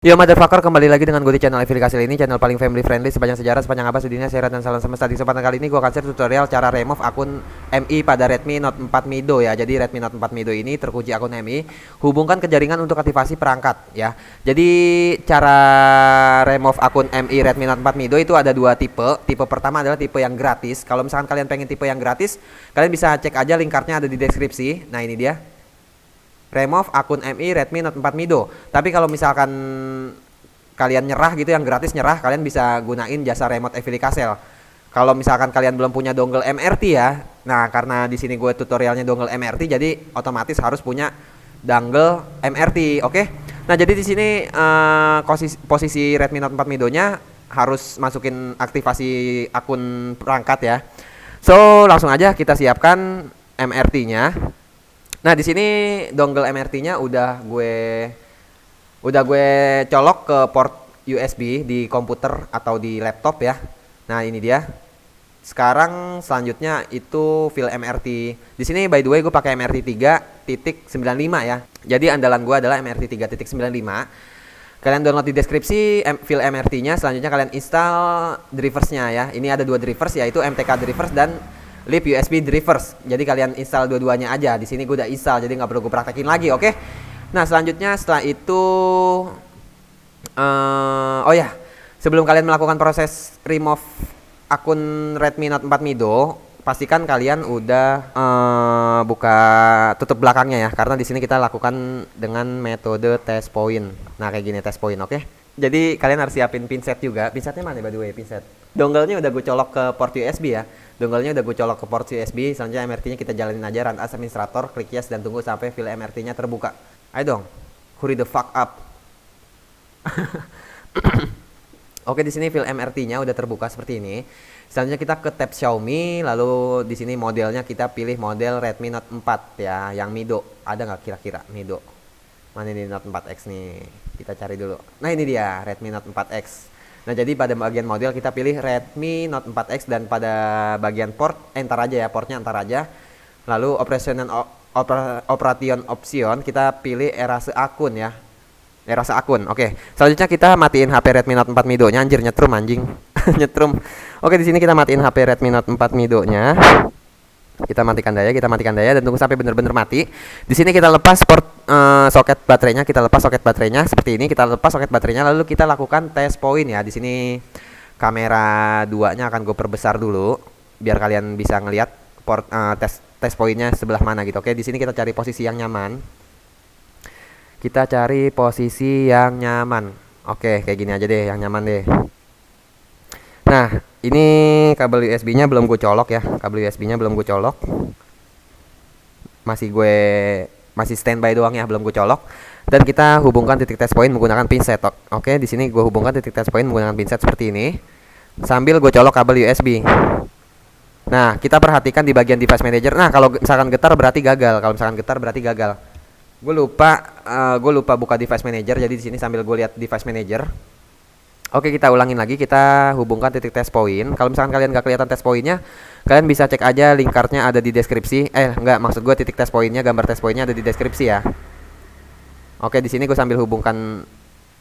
Yo motherfucker, kembali lagi dengan gue di channel Evil Kasih ini, channel paling family friendly sepanjang sejarah, sepanjang abad sedunia, sehat dan salam semesta. Di kesempatan kali ini gue akan share tutorial cara remove akun MI pada Redmi Note 4 Mido ya. Jadi Redmi Note 4 Mido ini terkunci akun MI, hubungkan ke jaringan untuk aktivasi perangkat ya. Jadi cara remove akun MI Redmi Note 4 Mido itu ada dua tipe. Tipe pertama adalah tipe yang gratis. Kalau misalkan kalian pengen tipe yang gratis, kalian bisa cek aja link cardnya ada di deskripsi. Nah ini dia, remove akun MI Redmi Note 4 Mido. Tapi kalau misalkan kalian nyerah gitu, yang gratis nyerah, kalian bisa gunain jasa remote Evil Kasih. Kalau misalkan kalian belum punya dongle MRT ya, nah karena di sini gue tutorialnya dongle MRT, jadi otomatis harus punya dongle MRT, oke? Nah jadi di sini posisi Redmi Note 4 Mido-nya harus masukin aktivasi akun perangkat ya. So langsung aja kita siapkan MRT-nya. Nah di sini dongle MRT-nya udah gue colok ke port USB di komputer atau di laptop ya. Nah ini dia. Sekarang selanjutnya itu file MRT. Di sini by the way gue pakai MRT 3.95 ya. Jadi andalan gue adalah MRT 3.95. Kalian download di deskripsi file MRT-nya. Selanjutnya kalian install drivers-nya ya. Ini ada dua drivers, yaitu MTK drivers dan Lip USB drivers. Jadi kalian install dua-duanya aja. Di sini gue udah install, jadi nggak perlu gue praktekin lagi, oke? Nah selanjutnya setelah itu, oh ya, sebelum kalian melakukan proses remove akun Redmi Note 4 Mido, pastikan kalian udah buka tutup belakangnya ya, karena di sini kita lakukan dengan metode test point. Nah kayak gini test point, oke? Jadi kalian harus siapin pinset juga. Pinsetnya mana by the way, pinset? Dongle-nya udah gue colok ke port USB ya. Dongle-nya udah gue colok ke port USB. Selanjutnya MRT-nya kita jalanin aja, run as administrator, klik yes dan tunggu sampai file MRT-nya terbuka. Ayo dong, hurry the fuck up. Oke, di sini file MRT-nya udah terbuka seperti ini. Selanjutnya kita ke tab Xiaomi, lalu di sini modelnya kita pilih model Redmi Note 4 ya, yang Mido. Ada nggak kira-kira Mido? Mana ini Note 4X nih? Kita cari dulu. Nah ini dia Redmi Note 4X. Nah jadi pada bagian model kita pilih Redmi Note 4X, dan pada bagian port entar aja ya, portnya entar aja. Lalu operation option kita pilih erase akun ya. Erase akun. Oke. Selanjutnya kita matiin HP Redmi Note 4 Mido-nya. Anjir, nyetrum anjing. Nyetrum. Oke, di sini kita matiin HP Redmi Note 4 Mido-nya. Kita matikan daya dan tunggu sampai bener-bener mati. Di sini kita lepas port soket baterainya, seperti ini. Kita lepas soket baterainya, lalu kita lakukan test point ya. Di sini kamera 2-nya akan gue perbesar dulu biar kalian bisa ngelihat port test pointnya sebelah mana gitu. Oke, di sini kita cari posisi yang nyaman. Oke, kayak gini aja deh, yang nyaman deh. Nah, ini kabel USB-nya belum gue colok ya. Masih standby doang ya, belum gue colok. Dan kita hubungkan titik test point menggunakan pinset. Oke, di sini gue hubungkan titik test point menggunakan pinset seperti ini. Sambil gue colok kabel USB. Nah, kita perhatikan di bagian device manager. Nah, kalau misalkan getar berarti gagal. Gue lupa buka device manager. Jadi di sini sambil gue lihat device manager. Oke, kita ulangin lagi, kita hubungkan titik test point. Kalau misalkan kalian gak kelihatan test pointnya, kalian bisa cek aja link cardnya ada di deskripsi. Maksud gue titik test pointnya, gambar test pointnya ada di deskripsi ya. Oke, di sini gue sambil hubungkan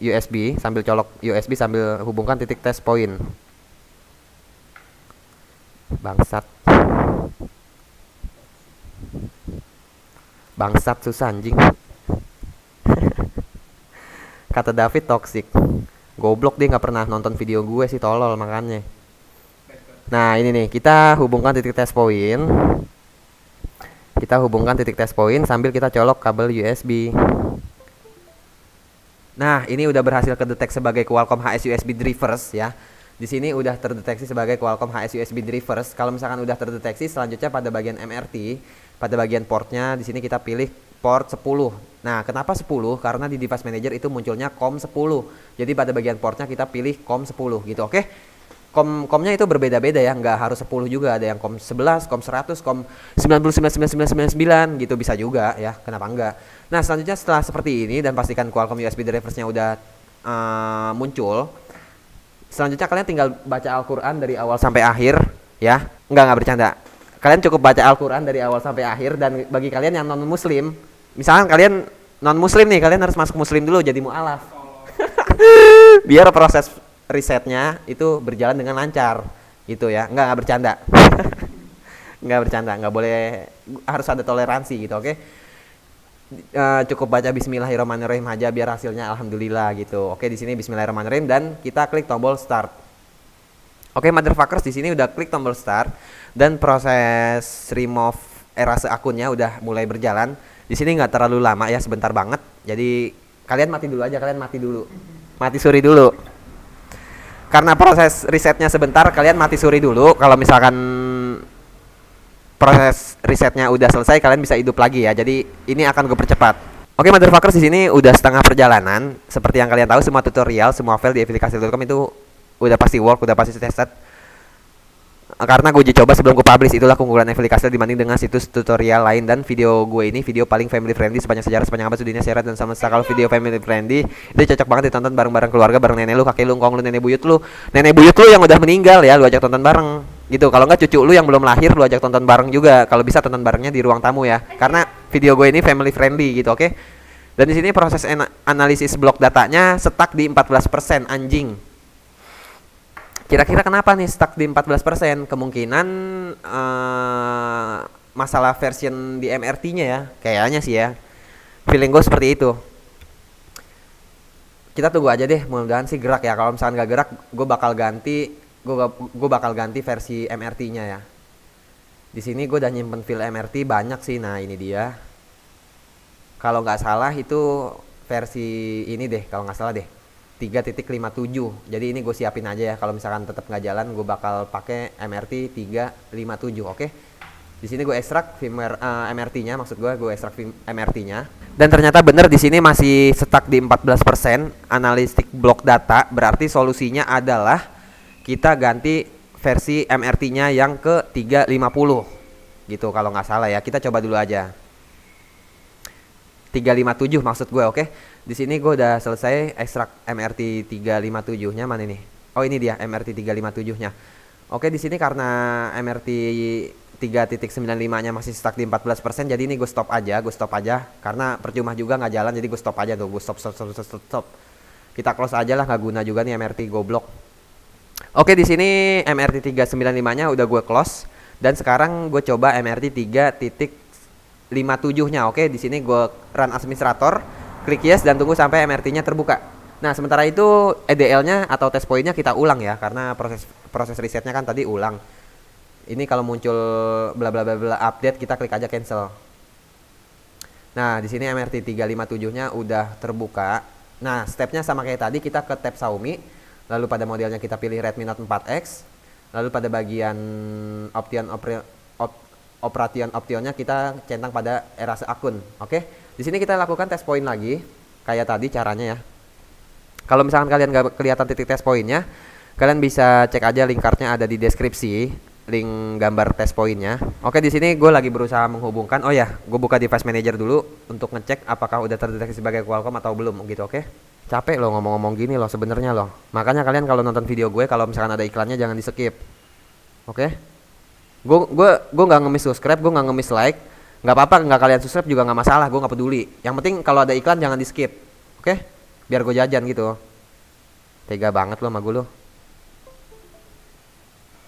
USB, sambil colok USB sambil hubungkan titik test point. Bangsat susah anjing. Kata David toxic. Goblok, dia nggak pernah nonton video gue sih, tolol makanya. Nah ini nih, kita hubungkan titik test point. Sambil kita colok kabel USB. Nah ini udah berhasil kedetek sebagai Qualcomm HS USB drivers ya. Di sini udah terdeteksi sebagai Qualcomm HS USB drivers. Kalau misalkan udah terdeteksi, selanjutnya pada bagian MRT, pada bagian portnya di sini kita pilih port 10. Nah, kenapa 10? Karena di device manager itu munculnya COM 10. Jadi pada bagian portnya kita pilih COM 10 gitu, oke? COM-nya itu berbeda-beda ya, nggak harus 10 juga, ada yang COM 11, COM 100, COM 999999 gitu bisa juga ya, kenapa enggak? Nah, selanjutnya setelah seperti ini dan pastikan Qualcomm USB driversnya udah muncul. Selanjutnya kalian tinggal baca Al-Qur'an dari awal sampai akhir ya. Enggak bercanda. Kalian cukup baca Al-Qur'an dari awal sampai akhir, dan bagi kalian yang non muslim, misalkan kalian non muslim nih, kalian harus masuk muslim dulu jadi mu'alaf. Biar proses risetnya itu berjalan dengan lancar gitu ya. Nggak bercanda. Nggak bercanda, nggak boleh, harus ada toleransi gitu, oke? Cukup baca Bismillahirrahmanirrahim aja biar hasilnya alhamdulillah gitu. Oke, di sini Bismillahirrahmanirrahim dan kita klik tombol start. Oke, motherfuckers, di sini udah klik tombol start dan proses remove erase akunnya udah mulai berjalan. Di sini nggak terlalu lama ya, sebentar banget. Jadi kalian mati dulu aja, mati suri dulu. Karena proses risetnya sebentar, kalian mati suri dulu. Kalau misalkan proses risetnya udah selesai, kalian bisa hidup lagi ya. Jadi ini akan gue percepat. Oke, motherfuckers, di sini udah setengah perjalanan. Seperti yang kalian tahu, semua tutorial, semua file di aplikasi.com itu udah pasti work, udah pasti tested. Karena gue uji coba sebelum gue publish, itulah keunggulan aplikasi dibanding dengan situs tutorial lain. Dan video gue ini video paling family friendly sepanjang sejarah, sepanjang abad dunia, syarat dan semesta. Kalau video family friendly itu cocok banget ditonton bareng-bareng keluarga, bareng nenek lu, kakek lu, ngkong lu, nenek buyut lu yang udah meninggal ya, lu ajak tonton bareng gitu. Kalau nggak cucu lu yang belum lahir, lu ajak tonton bareng juga. Kalau bisa tonton barengnya di ruang tamu ya, karena video gue ini family friendly gitu, oke? Dan di sini proses analisis blok datanya stuck di 14%, anjing. Kira-kira kenapa nih stuck di 14%? Kemungkinan masalah version di MRT-nya ya, kayaknya sih ya. Feeling gue seperti itu. Kita tunggu aja deh, mudah-mudahan sih gerak ya. Kalau misalkan nggak gerak, gue bakal ganti versi MRT-nya ya. Di sini gue udah nyimpen file MRT banyak sih. Nah ini dia. Kalau nggak salah itu versi ini deh, kalau nggak salah deh. 3.57. Jadi ini gue siapin aja ya. Kalau misalkan tetap nggak jalan, gue bakal pakai MRT 357, oke? Di sini gue ekstrak firmware MRT-nya, maksud gue ekstrak MRT-nya. Dan ternyata bener di sini masih stuck di 14% analitik blok data. Berarti solusinya adalah kita ganti versi MRT-nya yang ke 350. Gitu kalau nggak salah ya. Kita coba dulu aja. 357 maksud gue, oke? Di sini gue udah selesai ekstrak MRT 357-nya, mana nih? Oh, ini dia MRT 357-nya. Oke, di sini karena MRT 3.95-nya masih stuck di 14%, jadi ini gue stop aja karena percuma juga nggak jalan, jadi gue stop aja tuh, gue stop. Kita close aja lah, nggak guna juga nih MRT goblok. Oke, di sini MRT 395-nya udah gue close dan sekarang gue coba MRT 3.57-nya. Oke, di sini gue run administrator. Klik yes dan tunggu sampai MRT-nya terbuka. Nah, sementara itu EDL-nya atau test point-nya kita ulang ya, karena proses risetnya kan tadi ulang. Ini kalau muncul bla bla bla update, kita klik aja cancel. Nah, di sini MRT 357-nya udah terbuka. Nah, stepnya sama kayak tadi, kita ke tab Xiaomi, lalu pada modelnya kita pilih Redmi Note 4X, lalu pada bagian optionnya kita centang pada erase akun, oke? Di sini kita lakukan test point lagi, kayak tadi caranya ya. Kalau misalkan kalian gak kelihatan titik test pointnya, kalian bisa cek aja link cardnya ada di deskripsi, link gambar test pointnya. Oke, di sini gue lagi berusaha menghubungkan. Oh ya, gue buka device manager dulu untuk ngecek apakah udah terdeteksi sebagai Qualcomm atau belum gitu, oke? Capek loh ngomong-ngomong gini loh sebenarnya loh. Makanya kalian kalau nonton video gue, kalau misalkan ada iklannya jangan di skip, oke? Gue nggak ngemis subscribe, gue nggak ngemis like. Nggak apa-apa, nggak kalian subscribe juga nggak masalah, gue nggak peduli. Yang penting kalau ada iklan jangan di skip, oke? Biar gue jajan gitu. Tega banget lo sama gue lo.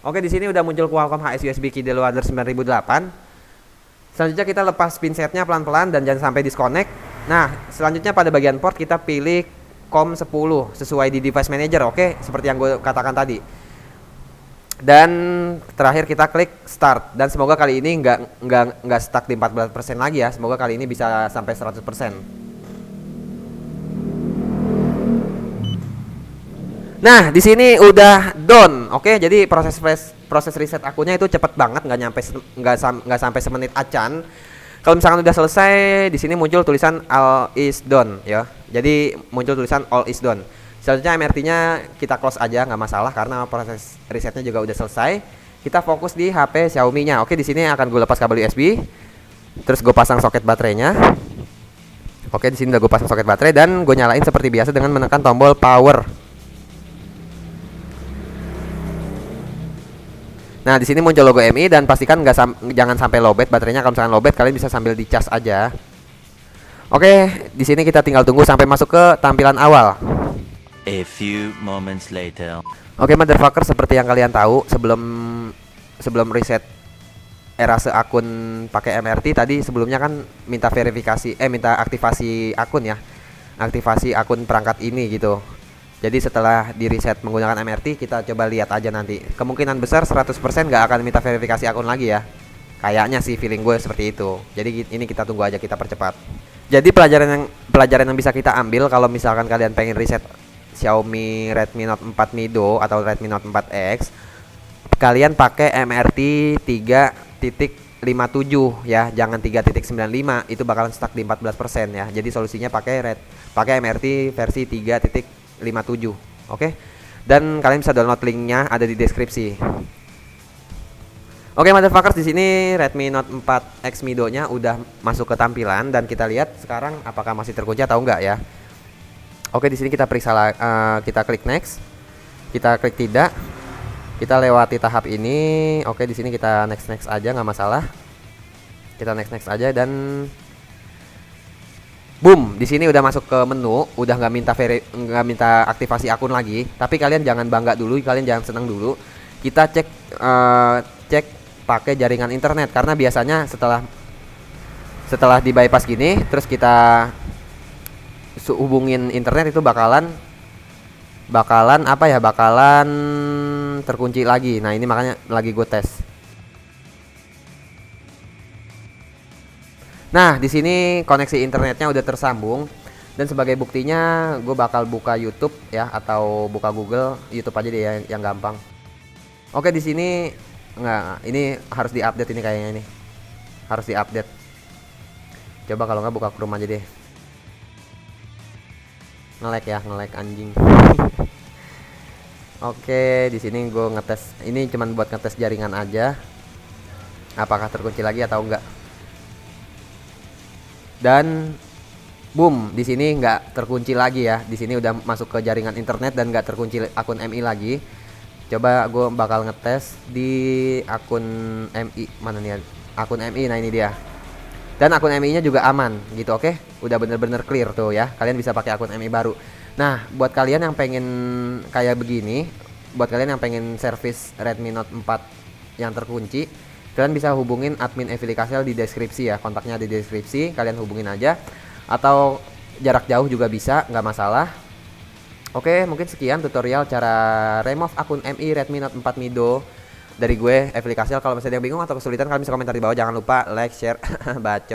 Oke, di sini udah muncul Qualcomm HS USB Key Loader 9008. Selanjutnya kita lepas pinsetnya pelan-pelan dan jangan sampai disconnect. Nah, selanjutnya pada bagian port kita pilih COM10 sesuai di device manager, oke? Seperti yang gue katakan tadi. Dan terakhir kita klik start, dan semoga kali ini nggak stuck di 14% lagi ya. Semoga kali ini bisa sampai 100%. Nah, di sini udah done, oke? Jadi proses reset akunnya itu cepet banget, nggak sampai semenit acan. Kalau misalkan udah selesai, di sini muncul tulisan all is done ya. Jadi muncul tulisan all is done. Selanjutnya MRT-nya kita close aja, nggak masalah karena proses risetnya juga udah selesai. Kita fokus di HP Xiaomi-nya. Oke, di sini akan gue lepas kabel USB, terus gue pasang soket baterainya. Oke, di sini udah gue pasang soket baterai dan gue nyalain seperti biasa dengan menekan tombol power. Nah, di sini muncul logo MI dan pastikan jangan sampai lowbat baterainya. Kalau misalkan lowbat, kalian bisa sambil dicas aja. Oke, di sini kita tinggal tunggu sampai masuk ke tampilan awal. A few moments later. Oke, motherfucker, seperti yang kalian tahu, sebelum reset erase akun pakai MRT tadi, sebelumnya kan minta aktivasi akun ya. Aktivasi akun perangkat ini gitu. Jadi setelah di reset menggunakan MRT, kita coba lihat aja nanti. Kemungkinan besar 100% nggak akan minta verifikasi akun lagi ya. Kayaknya sih feeling gue seperti itu. Jadi ini kita tunggu aja, kita percepat. Jadi pelajaran yang bisa kita ambil kalau misalkan kalian pengen reset Xiaomi Redmi Note 4 Mido atau Redmi Note 4X, kalian pakai MRT 3.57 ya, jangan 3.95, itu bakalan stuck di 14% ya. Jadi solusinya pakai MRT versi 3.57. Oke. Dan kalian bisa download linknya, ada di deskripsi. Oke, motherfuckers, di sini Redmi Note 4X Mido-nya udah masuk ke tampilan dan kita lihat sekarang apakah masih terkunci atau enggak ya. Oke, di sini kita periksa, kita klik next. Kita klik tidak. Kita lewati tahap ini. Oke, di sini kita next aja, nggak masalah. Kita next aja dan boom, di sini udah masuk ke menu, udah nggak minta aktivasi akun lagi. Tapi kalian jangan bangga dulu, kalian jangan senang dulu. Kita cek pakai jaringan internet, karena biasanya setelah di bypass gini, terus kita hubungin internet, itu bakalan terkunci lagi. Nah, ini makanya lagi gue tes. Nah, di sini koneksi internetnya udah tersambung, dan sebagai buktinya gue bakal buka YouTube ya, atau buka Google. YouTube aja deh ya, yang gampang. Oke, di sini ini harus diupdate, ini kayaknya ini harus diupdate. Coba kalau nggak buka Chrome aja deh. Nge-lag anjing. Oke, di sini gue ngetes. Ini cuman buat ngetes jaringan aja, apakah terkunci lagi atau enggak. Dan boom, di sini nggak terkunci lagi ya. Di sini udah masuk ke jaringan internet dan nggak terkunci akun MI lagi. Coba gue bakal ngetes di akun MI, mana nih akun MI. Nah, ini dia. Dan akun MI nya juga aman gitu. Oke, udah bener-bener clear tuh ya. Kalian bisa pakai akun MI baru. Nah, buat kalian yang pengen kayak begini, buat kalian yang pengen service Redmi Note 4 yang terkunci, kalian bisa hubungin admin Evili Kasel di deskripsi ya. Kontaknya di deskripsi, kalian hubungin aja. Atau jarak jauh juga bisa, nggak masalah. Oke, mungkin sekian tutorial cara remove akun MI Redmi Note 4 Mido dari gue, Evili Kasel. Kalau misalnya ada yang bingung atau kesulitan, kalian bisa komentar di bawah. Jangan lupa like, share, baca.